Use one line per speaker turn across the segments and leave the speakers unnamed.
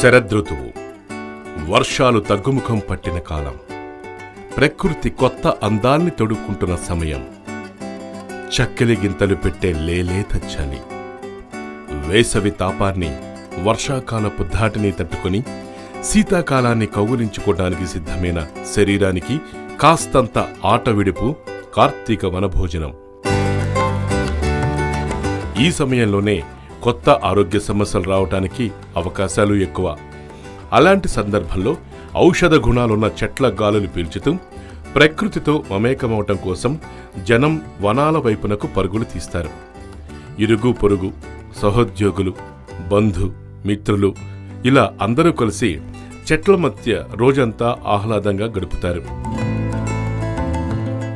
శరదృతువు వర్షాలు తగ్గుముఖం పట్టిన కాలం. ప్రకృతి కొత్త అందాల్ని తొడుక్కుంటున్న సమయం. చక్కెలి గింతలు పెట్టే లేలేత చలి. వేసవి తాపాన్ని, వర్షాకాలపు ధాటిని తట్టుకుని శీతాకాలాన్ని కౌగులించుకోవడానికి సిద్ధమైన శరీరానికి కాస్తంత ఆట విడుపు కార్తీక వనభోజనం. ఈ సమయంలోనే కొత్త ఆరోగ్య సమస్యలు రావటానికి అవకాశాలు ఎక్కువ. అలాంటి సందర్భంలో ఔషధ గుణాలున్న చెట్ల గాలులు పీల్చుతూ ప్రకృతితో మమేకమవటం కోసం జనం వనాల వైపునకు పరుగులు తీస్తారు. ఇరుగు పొరుగు, సహోద్యోగులు, బంధు మిత్రులు ఇలా అందరూ కలిసి చెట్ల మధ్య రోజంతా ఆహ్లాదంగా గడుపుతారు.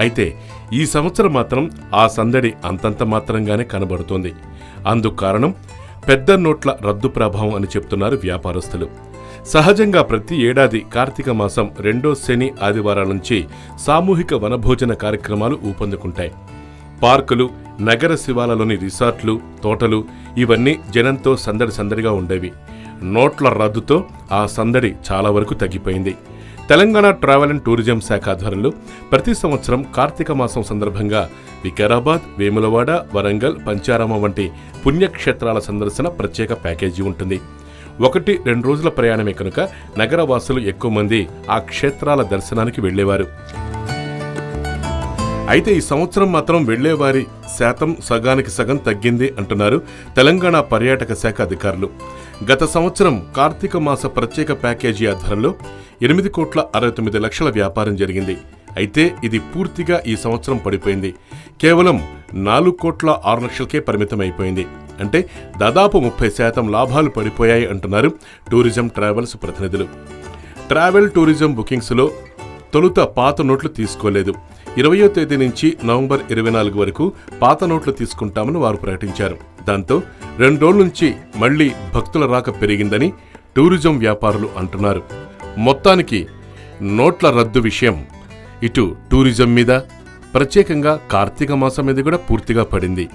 అయితే ఈ సంవత్సరం మాత్రం ఆ సందడి అంతంత మాత్రంగానే కనబడుతోంది. అందుకు కారణం పెద్ద నోట్ల రద్దు ప్రభావం అని చెప్తున్నారు వ్యాపారస్తులు. సహజంగా ప్రతి ఏడాది కార్తీక మాసం 2వ శని ఆదివారాల నుంచి సామూహిక వనభోజన కార్యక్రమాలు ఊపందుకుంటాయి. పార్కులు, నగర శివాలలోని రిసార్ట్లు, తోటలు ఇవన్నీ జనంతో సందడిగా ఉండేవి. నోట్ల రద్దుతో ఆ సందడి చాలా వరకు తగ్గిపోయింది. తెలంగాణ ట్రావెల్ అండ్ టూరిజం శాఖ ఆధ్వర్యంలో ప్రతి సంవత్సరం కార్తీక మాసం సందర్భంగా వికారాబాద్, వేములవాడ, వరంగల్, పంచారామం వంటి పుణ్యక్షేత్రాల సందర్శన ప్రత్యేక ప్యాకేజీ ఉంటుంది. 1-2 రోజుల ప్రయాణమే కనుక నగరవాసులు ఎక్కువ మంది ఆ క్షేత్రాల దర్శనానికి వెళ్లేవారు. అయితే ఈ సంవత్సరం మాత్రం వెళ్లేవారి శాతం సగానికి సగం తగ్గింది అంటున్నారు తెలంగాణ పర్యాటక శాఖ అధికారులు. గత సంవత్సరం కార్తీక మాస ప్రత్యేక ప్యాకేజీ ఆధారంలో 8,69,00,000 వ్యాపారం జరిగింది. అయితే ఇది పూర్తిగా ఈ సంవత్సరం పడిపోయింది. కేవలం 4,06,00,000కే పరిమితమైపోయింది. అంటే దాదాపు 30% లాభాలు పడిపోయాయి అంటున్నారు టూరిజం ట్రావెల్స్ ప్రతినిధులు. ట్రావెల్ టూరిజం బుకింగ్స్లో తొలుత పాత నోట్లు తీసుకోలేదు. 20వ తేదీ నుంచి నవంబర్ 24 వరకు పాత నోట్లు తీసుకుంటామని వారు ప్రకటించారు. దాంతో 2 రోజుల నుంచి మళ్లీ భక్తుల రాక పెరిగిందని టూరిజం వ్యాపారులు అంటున్నారు. మొత్తానికి నోట్ల రద్దు విషయం ఇటు టూరిజం మీద, ప్రత్యేకంగా కార్తీక మాసం మీద కూడా పూర్తిగా పడింది.